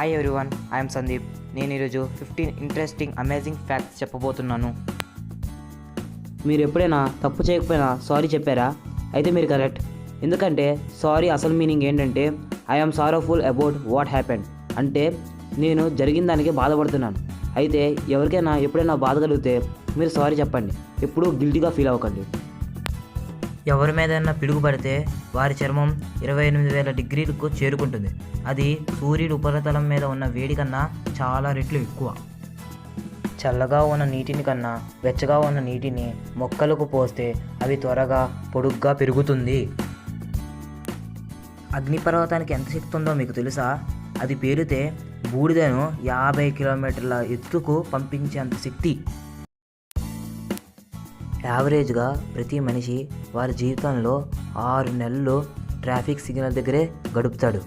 Hi everyone, I'm Sandeep. నేను ఈరోజు 15 interesting amazing facts చెప్పబోతున్నాను. మీరు ఎప్పుడైనా తప్పు చేయకపోయినా సారీ చెప్పారా? అయితే మీరు కరెక్ట్. ఎందుకంటే సారీ అసలు మీనింగ్ ఏంటంటే I'm sorrowful about what happened. అంటే నేను జరిగిన దానికి బాధపడుతున్నాను. అయితే ఎవరికైనా ఎప్పుడైనా బాధ కలిగితే మీరు సారీ చెప్పండి. ఎప్పుడూ గిల్టీగా ఫీల్ అవ్వకండి. ఎవరి మీదైనా పిడుగు పడితే వారి చర్మం 28,000 డిగ్రీలకు చేరుకుంటుంది. అది సూర్యుడి ఉపరితలం మీద ఉన్న వేడి కన్నా చాలా రెట్లు ఎక్కువ. చల్లగా ఉన్న నీటిని కన్నా వెచ్చగా ఉన్న నీటిని మొక్కలకు పోస్తే అవి త్వరగా పొడుగ్గా పెరుగుతుంది. అగ్నిపర్వతానికి ఎంత శక్తి ఉందో మీకు తెలుసా? అది పేలితే బూడిదను 50 కిలోమీటర్ల ఎత్తుకు పంపించేంత శక్తి. యావరేజ్గా ప్రతి మనిషి వారి జీవితంలో 6 నెలలు ట్రాఫిక్ సిగ్నల్ దగ్గరే గడుపుతాడు.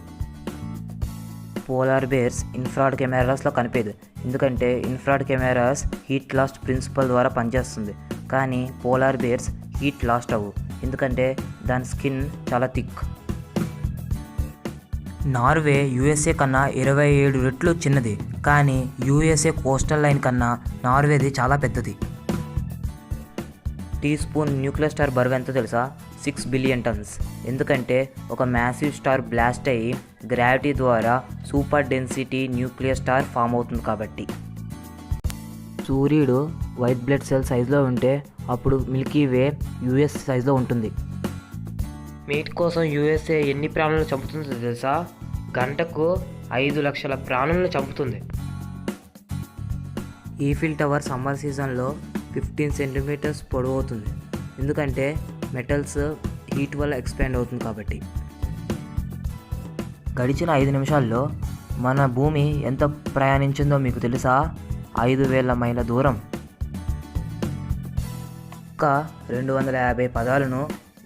పోలార్ బేర్స్ ఇన్ఫ్రాడ్ కెమెరాస్లో కనిపించదు, ఎందుకంటే ఇన్ఫ్రాడ్ కెమెరాస్ హీట్ లాస్ట్ ప్రిన్సిపల్ ద్వారా పనిచేస్తుంది. కానీ పోలార్ బేర్స్ హీట్ లాస్ట్ అవ్వు, ఎందుకంటే దాని స్కిన్ చాలా థిక్. నార్వే యూఎస్ఏ కన్నా 27 రెట్లు చిన్నది, కానీ యూఎస్ఏ కోస్టల్ లైన్ కన్నా నార్వేది చాలా పెద్దది. టీ స్పూన్ న్యూక్లియర్ స్టార్ బరువు ఎంతో తెలుసా? 6 బిలియన్ టన్స్. ఎందుకంటే ఒక మ్యాసివ్ స్టార్ బ్లాస్ట్ అయ్యి గ్రావిటీ ద్వారా super density nuclear star form అవుతుంది కాబట్టి. సూర్యుడు వైట్ బ్లడ్ సెల్ సైజులో ఉంటే అప్పుడు మిల్కీ వే యూఎస్ సైజులో ఉంటుంది. మీట్ కోసం యూఎస్ఏ ఎన్ని ప్రాణులను చంపుతుందో తెలుసా? గంటకు 5 లక్షల ప్రాణులను చంపుతుంది. ఈఫిల్ టవర్ సమ్మర్ సీజన్లో 15 సెంటీమీటర్స్ పొడవు అవుతుంది, ఎందుకంటే మెటల్స్ హీట్ వల్ల ఎక్స్పాండ్ అవుతుంది కాబట్టి. గడిచిన 5 నిమిషాల్లో మన భూమి ఎంత ప్రయాణించిందో మీకు తెలుసా? 5,000 మైళ్ళ దూరం. ఇంకా 250 పదాలను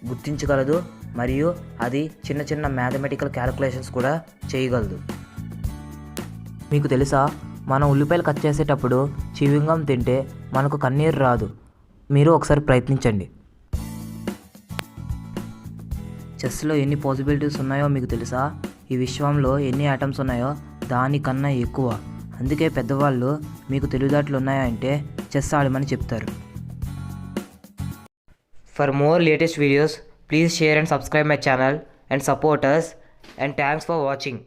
గుర్తించగలదు, మరియు అది చిన్న చిన్న మ్యాథమెటికల్ క్యాలిక్యులేషన్స్ కూడా చేయగలదు. మీకు తెలుసా, మనం ఉల్లిపాయలు కట్ చేసేటప్పుడు చివింగం తింటే మనకు కన్నీరు రాదు. మీరు ఒకసారి ప్రయత్నించండి. చెస్లో ఎన్ని పాసిబిలిటీస్ ఉన్నాయో మీకు తెలుసా? ఈ విశ్వంలో ఎన్ని ఆటమ్స్ ఉన్నాయో దానికన్నా ఎక్కువ. అందుకే పెద్దవాళ్ళు మీకు తెలివితేటలు ఉన్నాయా అంటే చెస్ ఆడమని చెప్తారు. For more latest videos please share and subscribe my channel and support us, and thanks for watching.